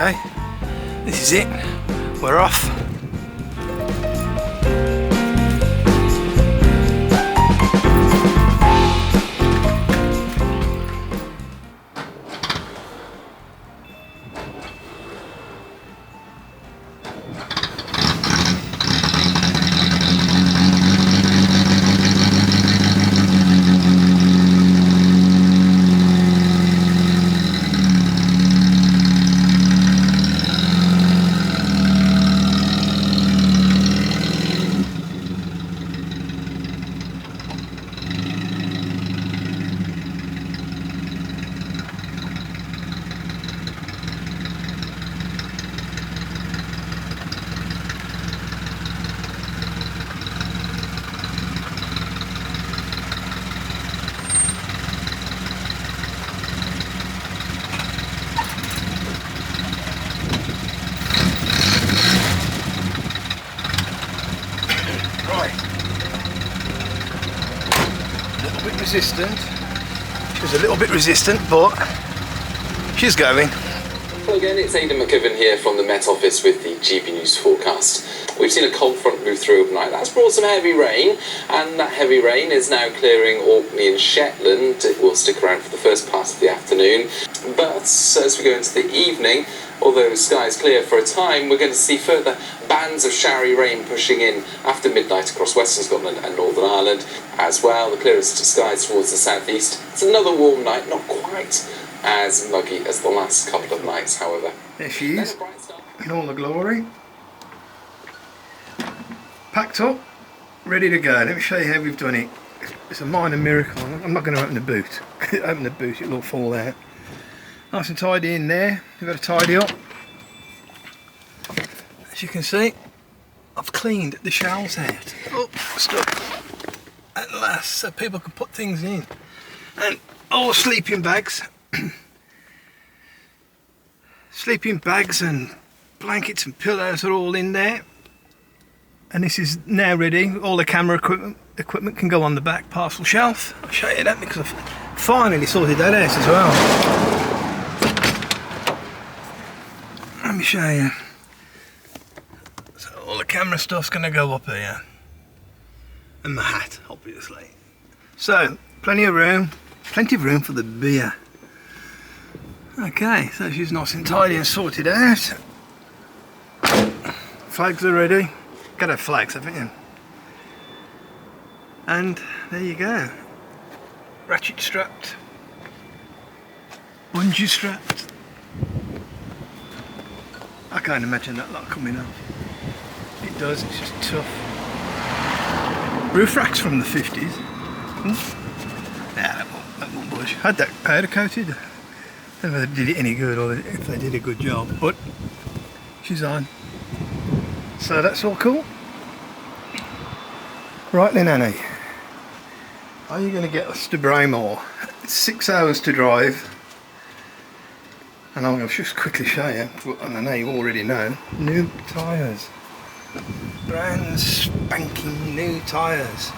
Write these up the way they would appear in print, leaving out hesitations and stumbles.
Okay, this is it. We're off. Resistant. She's a little bit resistant, but she's going. Hello again, it's Aidan McKibben here from the Met Office with the GB News forecast. We've seen a cold front move through overnight. That's brought some heavy rain, and that heavy rain is now clearing Orkney and Shetland. It will stick around for the first part of the afternoon, but as we go into the evening, although the sky is clear for a time, we're going to see further bands of showery rain pushing in after midnight across Western Scotland and Northern Ireland as well. The clearest skies towards the southeast. It's another warm night, not quite as muggy as the last couple of nights, however. There she is, in all the glory. Packed up, ready to go. Let me show you how we've done it. It's a minor miracle. I'm not going to open the boot. Open the boot, it'll all fall out. Nice and tidy in there. We've got to tidy up. As you can see, I've cleaned the shelves out. Oh, stuck. At last, so people can put things in. And all sleeping bags. Sleeping bags and blankets and pillows are all in there. And this is now ready. All the camera equipment can go on the back parcel shelf. I'll show you that because I've finally sorted that out as well. Let me show you. So all the camera stuff's going to go up here. And my hat, obviously. So, plenty of room for the beer. Okay, so she's nice and tidy and sorted out. Flags are ready. Got to have flags, haven't you? And there you go. Ratchet strapped. Bungee strapped. I can't imagine that lot coming up. It does, it's just tough. Roof racks from the 50s. Nah, that won't budge. Had that powder coated. I don't know whether they did it any good or if they did a good job, but she's on. So that's all cool. Right then, Annie. Are you going to get us to Braymore? It's 6 hours to drive. And I'll just quickly show you, and I know you already know, new tyres. Brand spanking new tyres.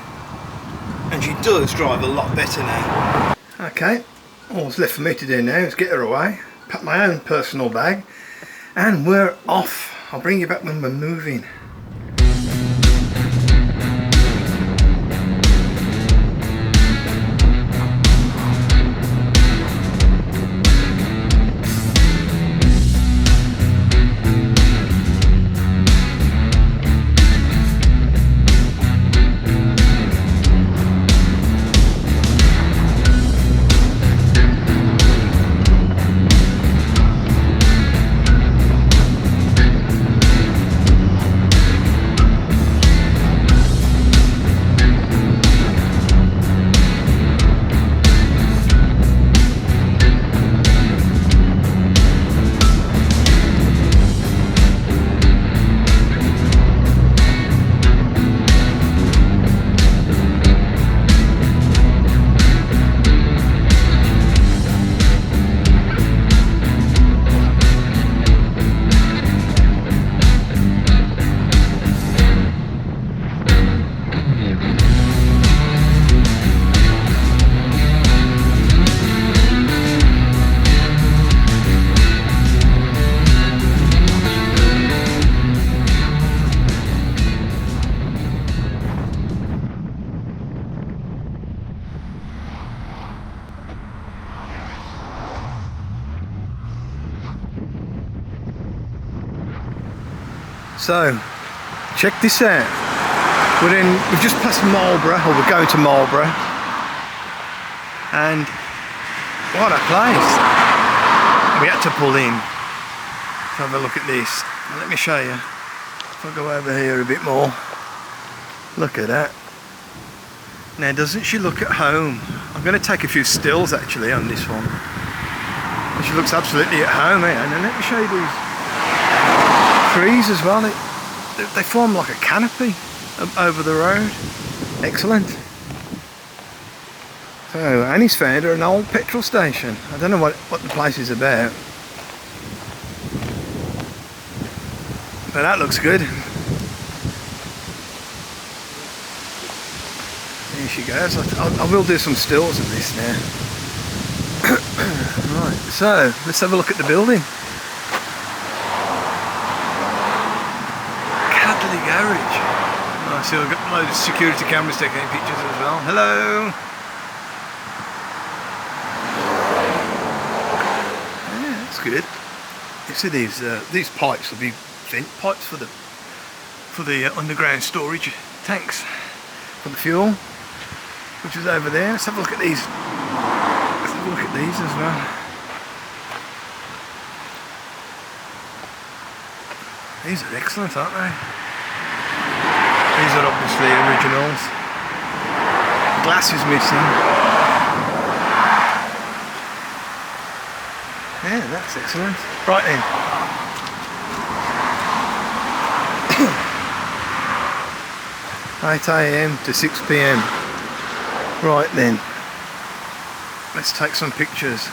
And she does drive a lot better now. Okay, all that's left for me to do now is get her away, pack my own personal bag, and we're off. I'll bring you back when we're moving. So, check this out. We've just passed Marlborough, or we're going to Marlborough. And what a place. We had to pull in. Let's have a look at this. Let me show you. If I go over here a bit more. Look at that. Now, doesn't she look at home? I'm going to take a few stills actually on this one. She looks absolutely at home here. And then let me show you these trees as well. They form like a canopy over the road. Excellent. So Annie's found her an old petrol station. I don't know what the place is about, but that looks good. There she goes. I will do some stills of this now. Right, so let's have a look at the building. Cadley Garage. I see I've got a load of security cameras taking pictures as well. Hello. Yeah, that's good. You see these pipes will be vent pipes for the underground storage tanks for the fuel, which is over there. Let's have a look at these. Let's have a look at these as well. These are excellent, aren't they? These are obviously originals. Glass is missing. Yeah, that's excellent. Right then. 8 AM to 6 PM. Right then. Let's take some pictures.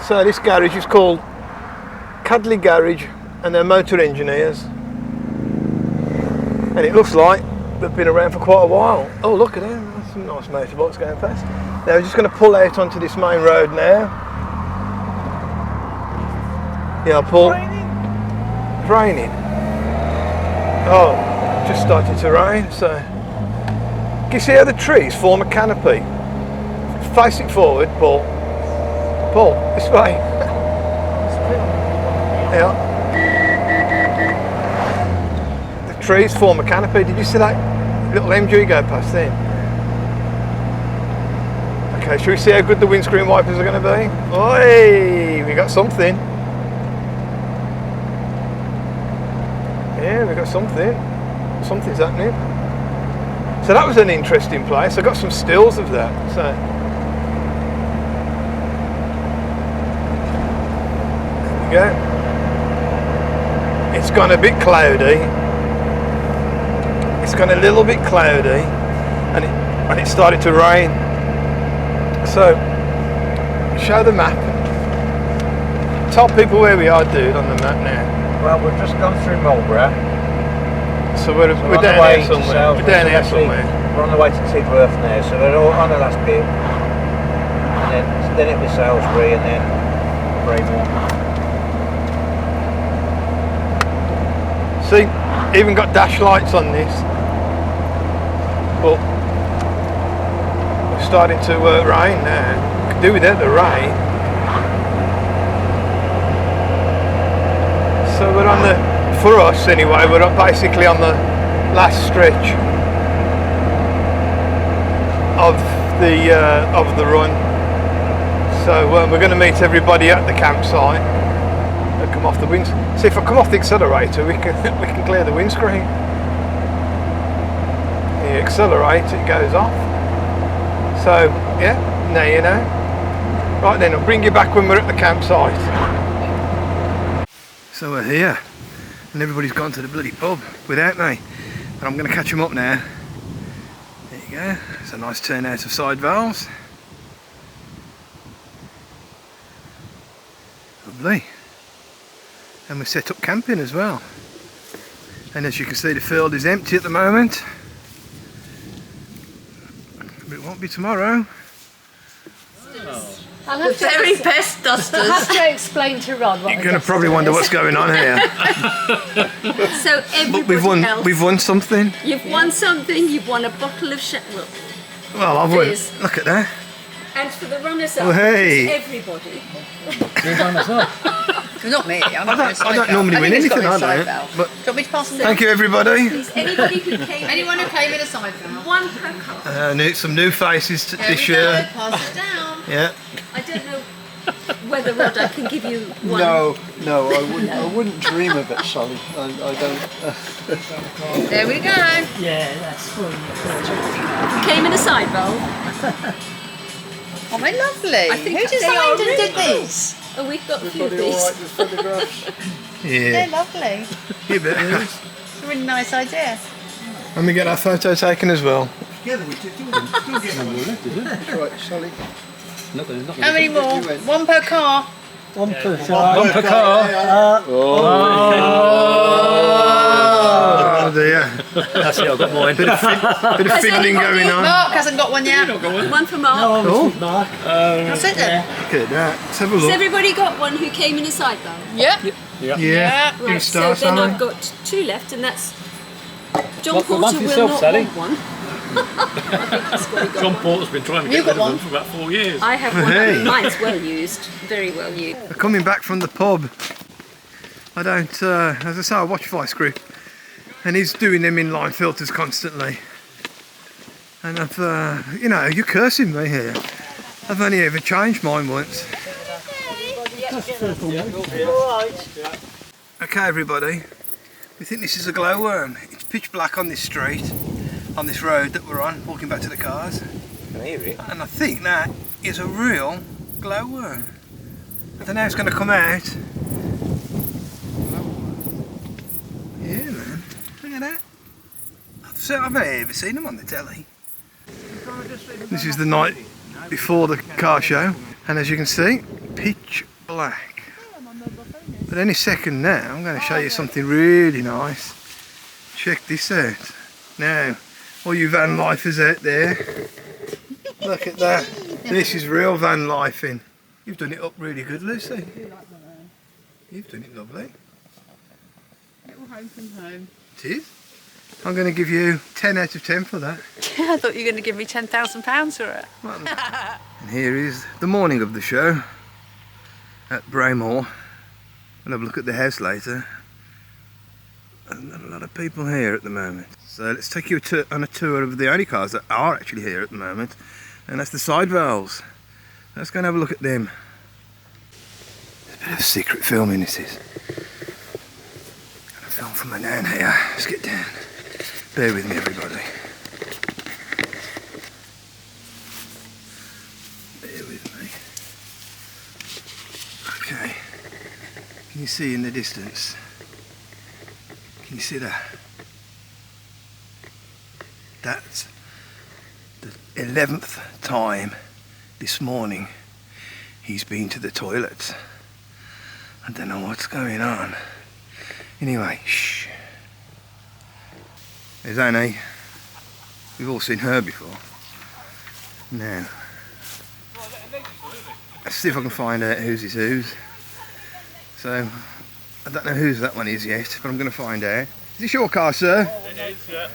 So this garage is called Cadley Garage, and they're motor engineers. And it looks like they've been around for quite a while. Oh, look at them. There's some nice motorbikes going past. Now we're just going to pull out onto this main road now. Yeah, I'll pull. It's raining. Oh, just started to rain, so. Can you see how the trees form a canopy? Face it forward, Paul. Paul, this way. Yeah. The trees form a canopy. Did you see that little MG go past then? Okay, shall we see how good the windscreen wipers are going to be? Oi, we got something. Yeah, we got something. Something's happening. So that was an interesting place. I got some stills of that. So there we go. It's gone a bit cloudy. It's gone a little bit cloudy, and it started to rain. So show the map. Tell people where we are, dude, on the map now. Well, we've just gone through Marlborough. So we're down here somewhere. We're down here somewhere. We're on the way to Tidworth now, so we're all on the last bit. And then it was Salisbury, and then Braymore. See, even got dash lights on this. But we're starting to rain now. We could do without the rain. So we're on the. For us anyway, we're basically on the last stretch of the run. So we're going to meet everybody at the campsite and come off the wind. See, if I come off the accelerator, we can clear the windscreen. You accelerate, it goes off. So yeah, now you know. Right then, I'll bring you back when we're at the campsite. So we're here. And everybody's gone to the bloody pub without me. But I'm going to catch them up now. There you go. It's a nice turnout of side valves. Lovely. And we set up camping as well. And as you can see, the field is empty at the moment. But it won't be tomorrow. The very best dusters. I'll have to explain to Rod what You're going to probably wonder what's going on here. So everybody We've won something. You've won something. You've won a bottle of Well, I've won. Fizz. Look at that. And for the runners up, Oh, hey. everybody. Not me. I'm I don't normally win anything, I don't. But Do you want me to pass them down? thank you, everybody. Please, anybody who came. Anyone who came in a side valve. One per car. Some new faces There this we go, year. pass it down. Yeah. I don't know whether, Rod, I can give you one. No, I wouldn't dream of it, Sally. I don't. There we go. Yeah, that's fun. Came in a side valve. Oh, they're lovely. I think Who they designed are and did really these? Oh, we've got a few of Everybody all these. right with photographs? They're Yeah. lovely. You bet. It's a really nice idea. Let me get our photo taken as well. Together we did. Don't get one more left, is it? That's right, Sally. How many more? One per car. One per One per car. Oh dear. That's it, I've got mine. Bit of fiddling going on. Mark hasn't got one yet. One for Mark. No, Oh. it's Mark. That's it then. Look at that. Let's have a Has look. everybody got one who came in a side valve? Yep. Yeah. Yeah. Give a Right, so start, then Sally. I've got two left, and that's John Well, one Porter for will yourself, not Sally. want one. I think he's got he got John one. Porter's been trying to You get rid got of them for about 4 years. I have one. Hey. Mine's well used, very well used. We're coming back from the pub. I don't, as I say, I watch Vice Grip, and he's doing them inline filters constantly. And I've, you know, you're cursing me here. I've only ever changed mine once. Okay, everybody. We think this is a glowworm. It's pitch black on this street, on this road that we're on, walking back to the cars. I can hear it. And I think that is a real glowworm. I don't know how it's going to come out. Yeah, man. Look at that. I've never ever seen them on the telly. This is the night before the car show, and as you can see, pitch black. But any second now, I'm going to show you something really nice. Check this out. Now, all you van lifers out there, look at that. This is real van lifing. You've done it up really good, Lucy. You've done it lovely. Little home from home. It is. I'm going to give you 10 out of 10 for that. I thought you were going to give me £10,000 for it. And here is the morning of the show at Braymore. We'll have a look at the house later. There's not a lot of people here at the moment. So let's take you on a tour of the only cars that are actually here at the moment, and that's the side valves. Let's go and have a look at them. There's a bit of secret filming this is. Gonna film from down here. Let's get down. Bear with me, everybody. Bear with me. Okay. Can you see in the distance? Can you see that? That's the 11th time this morning he's been to the toilet. I don't know what's going on. Anyway, shh. There's Annie. We've all seen her before. Now, let's see if I can find out whose is whose. So, I don't know whose that one is yet, but I'm going to find out. Is this your car, sir? It is, yeah.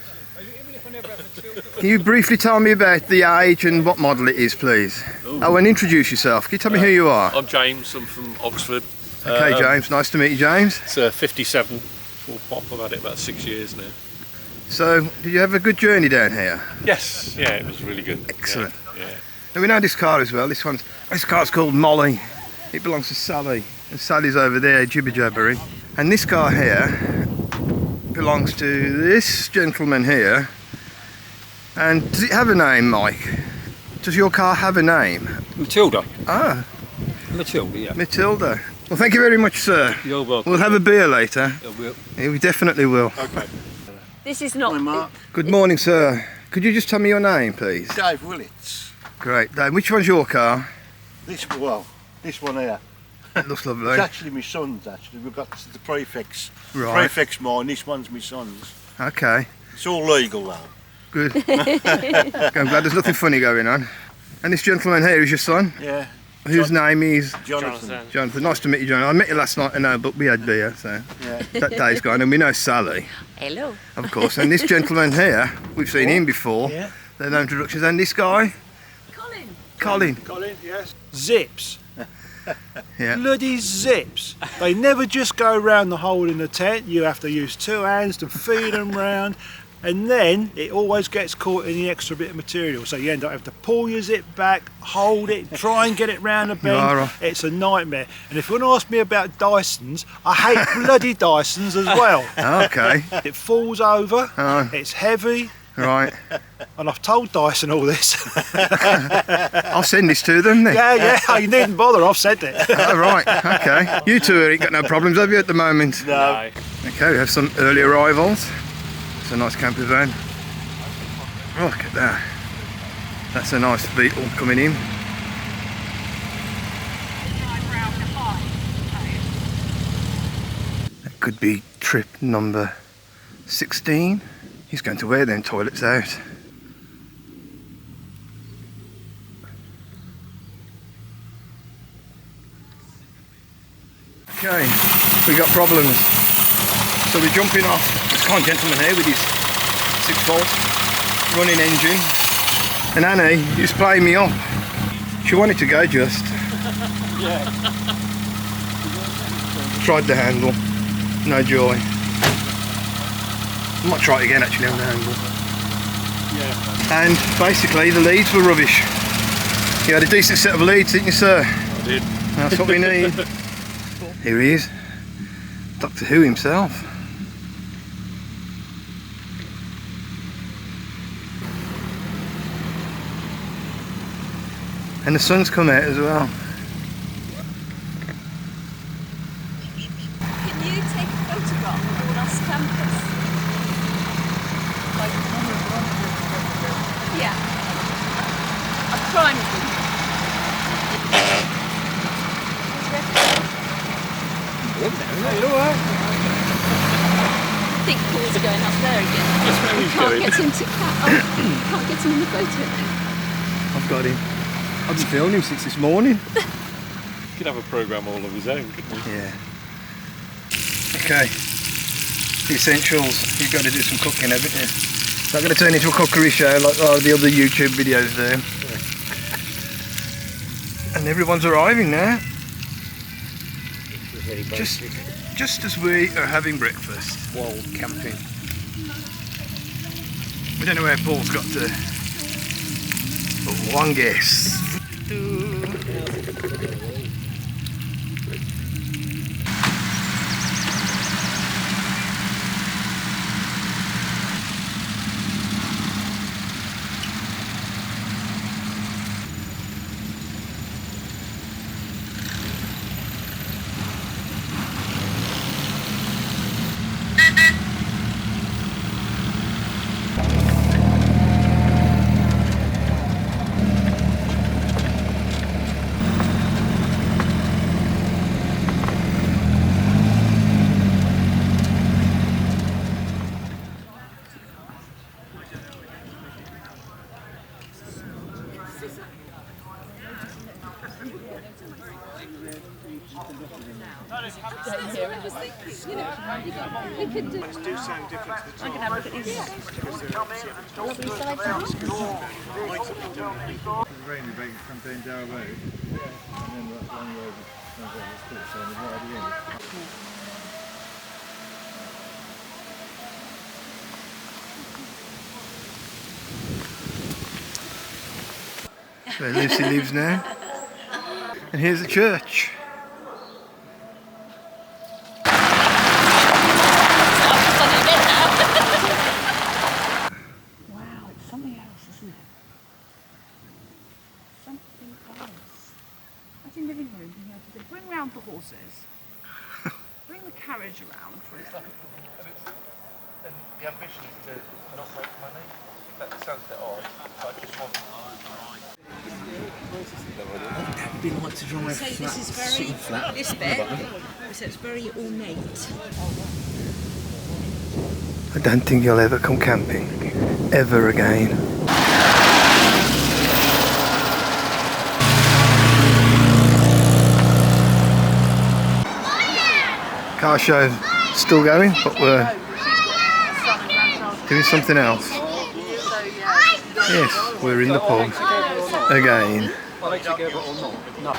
Can you briefly tell me about the age and what model it is, please? Oh, and introduce yourself. Can you tell me who you are? I'm James, I'm from Oxford. Okay, James, nice to meet you, James. It's a 57 full pop, I've had it about 6 years now. So, did you have a good journey down here? Yes, yeah, it was really good. Excellent. Yeah. And we know this car as well. This car's called Molly. It belongs to Sally. And Sally's over there jibber jabbering. And this car here belongs to this gentleman here. And does it have a name, Mike? Does your car have a name? Matilda. Ah, Matilda, yeah. Matilda. Well, thank you very much, sir. You're welcome. We'll have a beer later. I will. Yeah, we definitely will. Okay. This is not. Mark. Good morning, sir. Could you just tell me your name, please? Dave Willits. Great. Dave, which one's your car? This one here. It looks lovely. It's actually my son's. Actually, we've got the prefix. Right. Prefix mine. This one's my son's. Okay. It's all legal though. Good. I'm glad there's nothing funny going on. And this gentleman here is your son, Yeah. whose name is Jonathan. Jonathan. Nice to meet you, Jonathan. I met you last night, I know, but we had beer, so Yeah. that day's gone. And we know Sally, Hello. of course. And this gentleman here, we've seen him before. Yeah. They're no introductions. And this guy, Colin. Colin, yes. Zips. Yeah. Bloody zips. They never just go around the hole in the tent. You have to use 2 hands to feed them round. And then it always gets caught in the extra bit of material. So you end up having to pull your zip back, hold it, try and get it round the bend. It's a nightmare. And if you want to ask me about Dysons, I hate bloody Dysons as well. Okay. It falls over, it's heavy. Right. And I've told Dyson all this. I'll send this to them then. Yeah, you needn't bother, I've said it. Oh, right, okay. You two ain't got no problems, have you, at the moment? No. Okay, we have some early arrivals. It's a nice camper van. Oh, look at that. That's a nice Beetle coming in. That could be trip number 16. He's going to wear them toilets out. Okay, we got problems. So we're jumping off this kind gentleman here with his 6-volt running engine. And Annie is playing me up. She wanted to go just. Yeah. Tried the handle, no joy. I might try it again actually on the handle. Yeah. And basically the leads were rubbish. You had a decent set of leads, didn't you, sir? I did. That's what we need. Here he is, Doctor Who himself. And the sun's come out as well. Can you take a photograph of all our campus? Yeah. I've primed them. I think Paul's going up there again. Can't get him to can't get him in the photo. I've got him. I've been filming him since this morning. He could have a programme all of his own, couldn't he? Yeah. Okay. The essentials. You've got to do some cooking, haven't you? It's not going to turn into a cookery show like the other YouTube videos do. And everyone's arriving now. Just as we are having breakfast while camping. We don't know where Paul's got to, but one guess. Where Lucy lives now. And here's the church. Wow, it's something else, isn't it? Something else. Imagine living room being able to bring round the horses. Bring the carriage around for example. And the ambition is to not make money. That sounds a bit odd, but I just want... It'd be like to drive So this is very, this bit, so it's very ornate. I don't think you'll ever come camping, ever again. Car show still going, but we're doing something else. Yes, we're in the pub again. Are they together or not? No.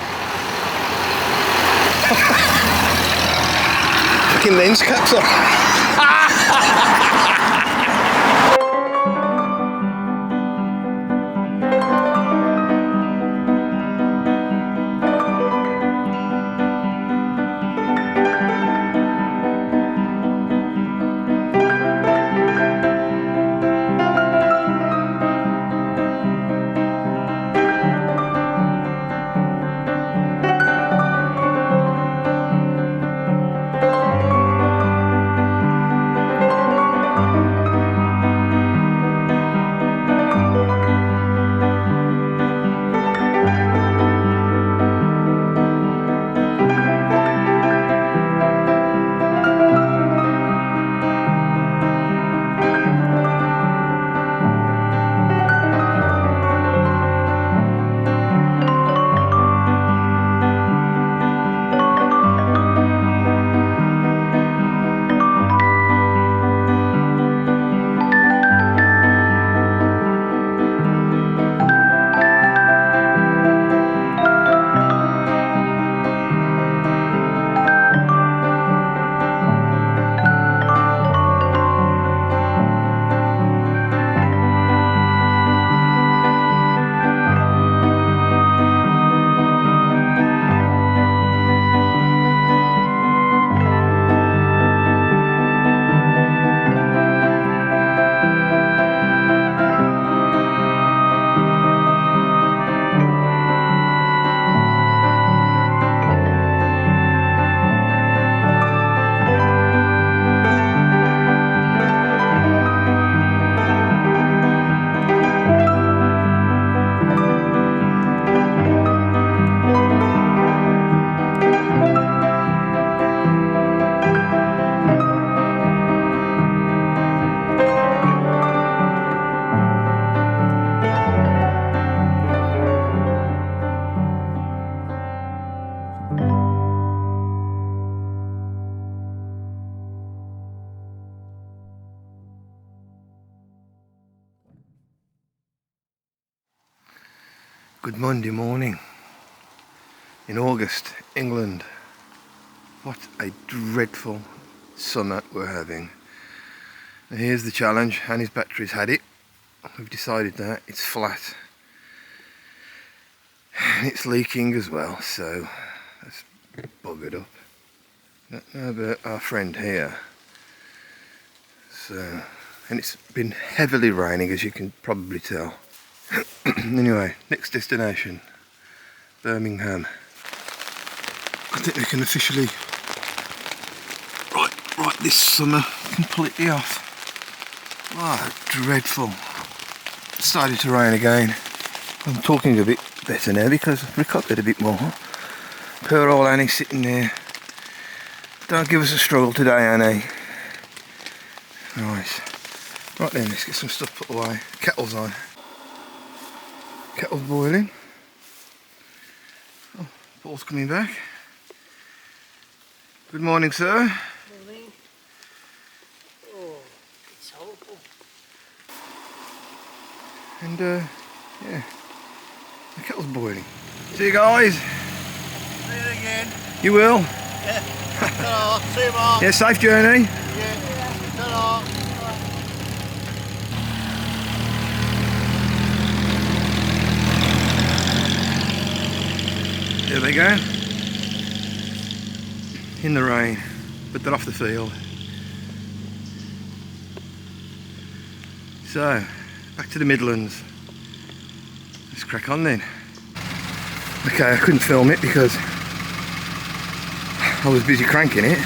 Fucking lens caps off. Good Monday morning in August, England. What a dreadful summer we're having. And here's the challenge. Annie's battery's had it. We've decided that it's flat. And it's leaking as well, so that's buggered up. Don't know about our friend here. So, and it's been heavily raining, as you can probably tell. Anyway, next destination, Birmingham. I think they can officially write this summer completely off. Ah, dreadful. It started to rain again. I'm talking a bit better now because I've recovered a bit more. Poor old Annie sitting there. Don't give us a struggle today, Annie. Right. Right then, let's get some stuff put away. Kettle's on. Kettle's boiling. Oh, Paul's coming back. Good morning, sir. Morning. Oh, it's horrible. And yeah, the kettle's boiling. See you guys. See you again. You will. Yeah. Ta-ra. See you, Mark. Yeah, safe journey. Yeah. Ta-ra. There they go. In the rain, but they're off the field. So, back to the Midlands. Let's crack on then. Okay, I couldn't film it because I was busy cranking her.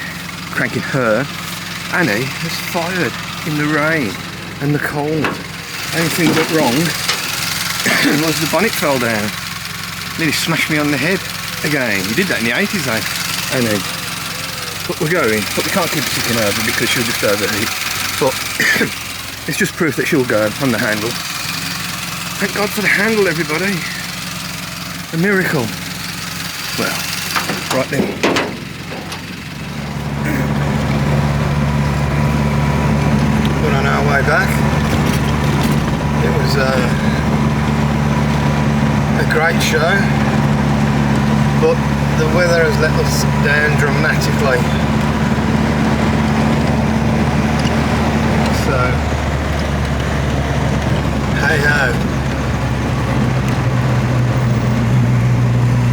Annie has fired in the rain and the cold. Only thing that went wrong was the bonnet fell down. Nearly smashed me on the head again. You did that in the 80s, eh? Annie. But we're going, but we can't keep her ticking over because she'll just overheat. But it's just proof that she'll go on the handle. Thank God for the handle, everybody. A miracle. Well, right then. We're on our way back. It was a great great show, but the weather has let us down dramatically. So, hey ho.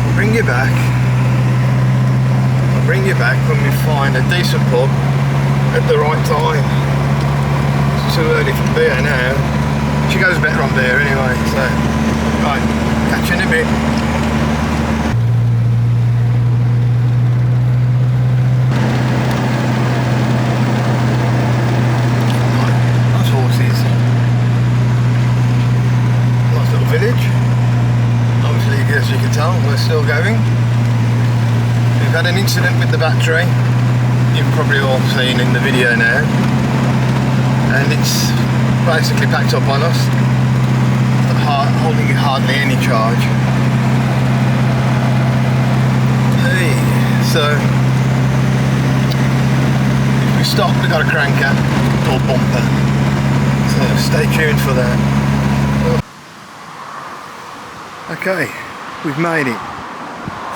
I'll bring you back. I'll bring you back when we find a decent pub at the right time. It's too early for beer now. She goes better on beer anyway, so right, catch you in a bit. Right, those horses. Nice little village. Obviously, as you can tell, we're still going. We've had an incident with the battery. You've probably all seen in the video now, and it's basically packed up on us, holding hardly any charge. Hey, so if we stop, we've got a cranker or bumper, so stay tuned for that. Okay, we've made it.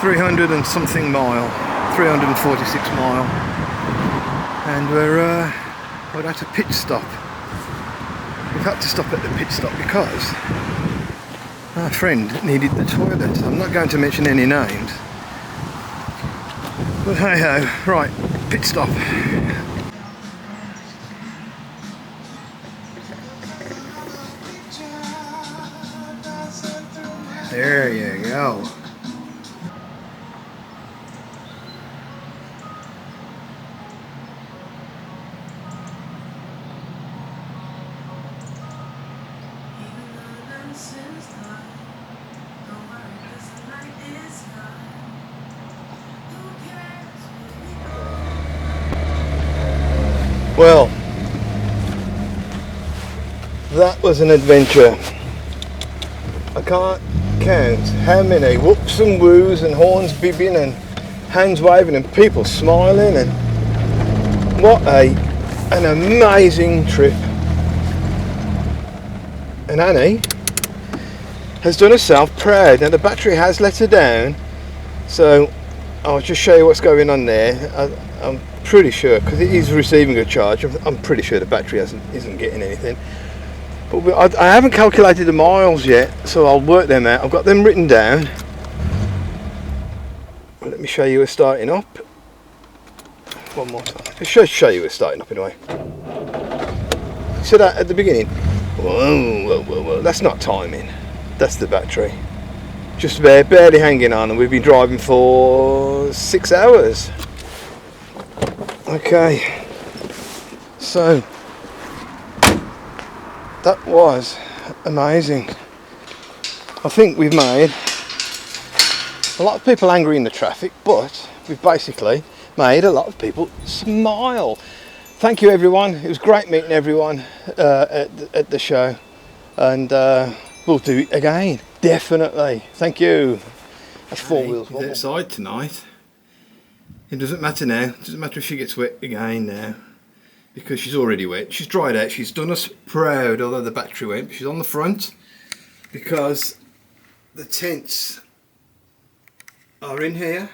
300 and something mile, 346 mile, and we're at a pit stop. We've had to stop at the pit stop because our friend needed the toilet. I'm not going to mention any names, but hey ho, right, pit stop. There you go. Well, that was an adventure. I can't count how many whoops and woos and horns bibbing and hands waving and people smiling, and what an amazing trip. And Annie has done herself proud. Now the battery has let her down, so I'll just show you what's going on there. I'm pretty sure, because it is receiving a charge, I'm pretty sure the battery isn't getting anything. But I haven't calculated the miles yet, so I'll work them out. I've got them written down. Let me show you we're starting up. One more time. I'll show you we're starting up anyway. See that at the beginning? Whoa, that's not timing. That's the battery. Just barely hanging on, and we've been driving for 6 hours. Okay, so that was amazing. I think we've made a lot of people angry in the traffic, but we've basically made a lot of people smile. Thank you everyone, it was great meeting everyone at the show, and we'll do it again, definitely. Thank you. That's four wheels. He's outside tonight. It doesn't matter now, it doesn't matter if she gets wet again now, because she's already wet. She's dried out, she's done us proud, although the battery went. She's on the front because the tents are in here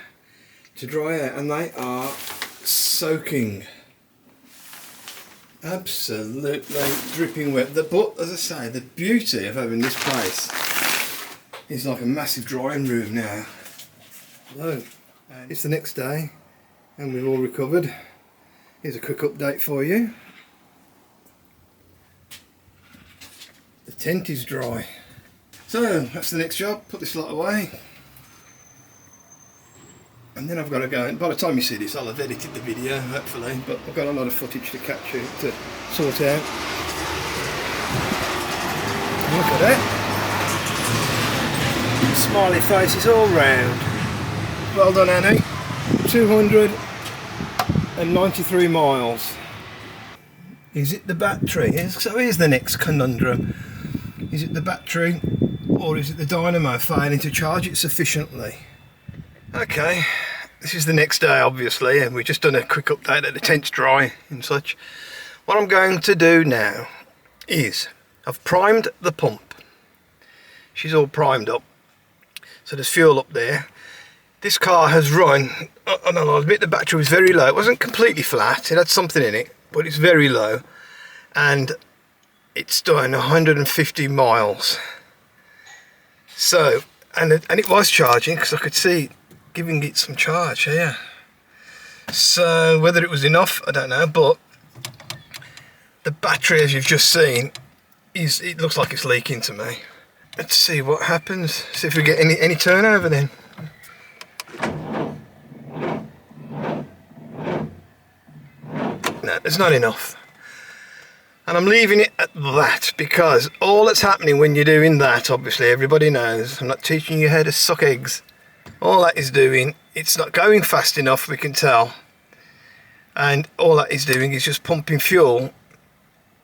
to dry out, and they are soaking. Absolutely dripping wet. But as I say, the beauty of having this place is like a massive drying room now. Hello. It's the next day and we've all recovered. Here's a quick update for you. The tent is dry. So that's the next job, put this lot away. And then I've got to go, and by the time you see this I'll have edited the video hopefully, but I've got a lot of footage to capture, to sort out. Look at that. Smiley faces all round. Well done Annie. 293 miles. Is it the battery? So here's the next conundrum. Is it the battery or is it the dynamo failing to charge it sufficiently? Okay, this is the next day obviously, and we've just done a quick update that the tent's dry and such. What I'm going to do now is I've primed the pump. She's all primed up. So there's fuel up there. This car has run, I don't know, I admit the battery was very low. It wasn't completely flat, it had something in it, but it's very low. And it's done 150 miles. So, and it was charging, because I could see giving it some charge here. So whether it was enough, I don't know, but the battery, as you've just seen, it looks like it's leaking to me. Let's see what happens, see if we get any turnover then. No, there's not enough. And I'm leaving it at that, because all that's happening when you're doing that, obviously everybody knows, I'm not teaching you how to suck eggs. All that is doing, it's not going fast enough, we can tell. And all that is doing is just pumping fuel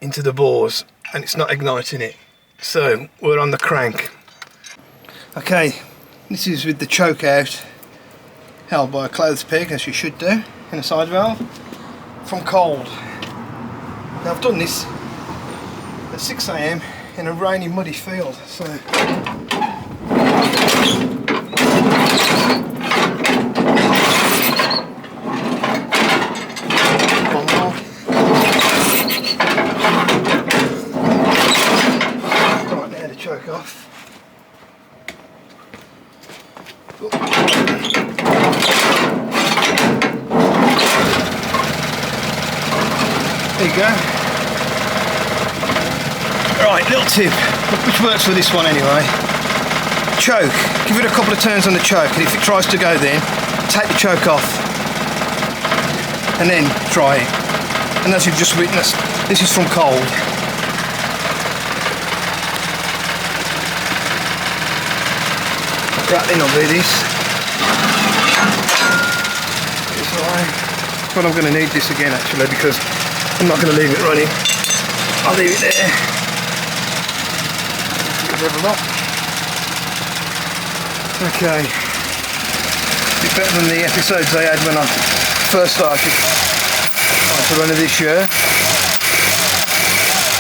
into the bores, and it's not igniting it. So we're on the crank. Okay, this is with the choke out, held by a clothes peg, as you should do, in a side valve, from cold. Now I've done this at 6 AM in a rainy, muddy field, so one more. Right there to choke off. There you go. Right, little tip, which works for this one anyway. Choke, give it a couple of turns on the choke, and if it tries to go then, take the choke off and then try it. And as you've just witnessed, this is from cold. Rattling on with this. Well, I'm going to need this again actually, because I'm not going to leave it running. I'll leave it there. Level up. Okay. It's better than the episodes I had when I first started to run this year.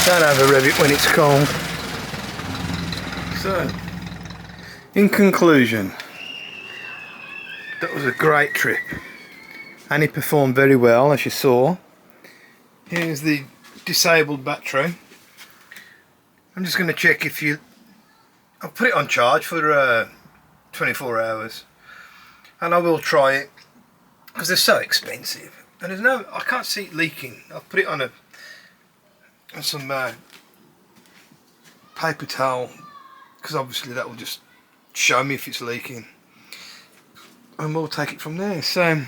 Don't over rev it when it's cold. So, in conclusion, that was a great trip. And it performed very well, as you saw. Here's the disabled battery. I'm just going to check if you... I'll put it on charge for 24 hours. And I will try it, because they're so expensive. And there's no... I can't see it leaking. I'll put it on some paper towel, because obviously that will just show me if it's leaking. And we'll take it from there. So...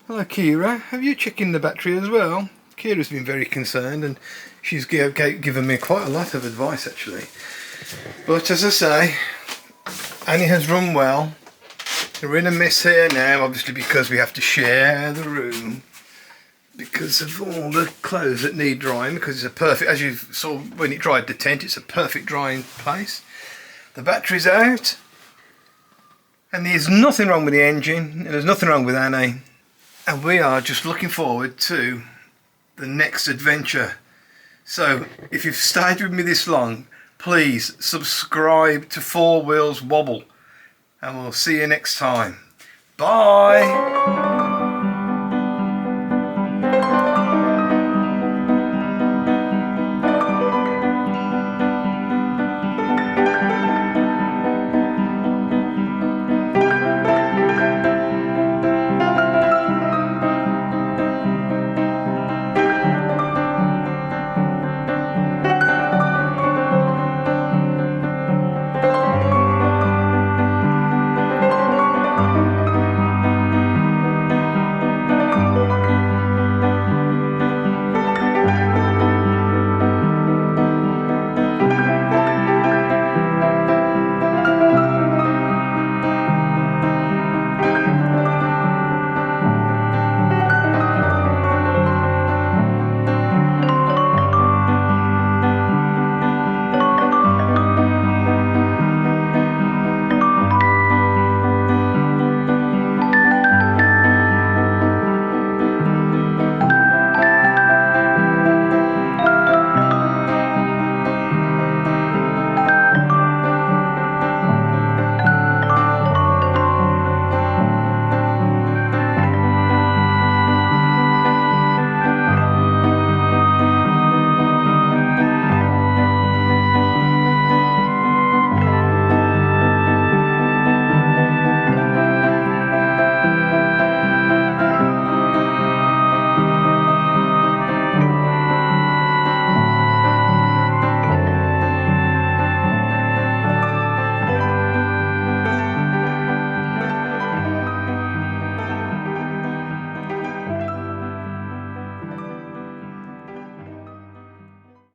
Hello Kira, have you checked in the battery as well? Kira's been very concerned, and she's given me quite a lot of advice actually. But as I say, Annie has run well. We're in a mess here now, obviously because we have to share the room because of all the clothes that need drying, because it's a perfect, as you saw when it dried the tent, it's a perfect drying place. The battery's out, and there's nothing wrong with the engine, and there's nothing wrong with Annie. And we are just looking forward to the next adventure. So if you've stayed with me this long, please subscribe to Four Wheels Wobble, and we'll see you next time. Bye.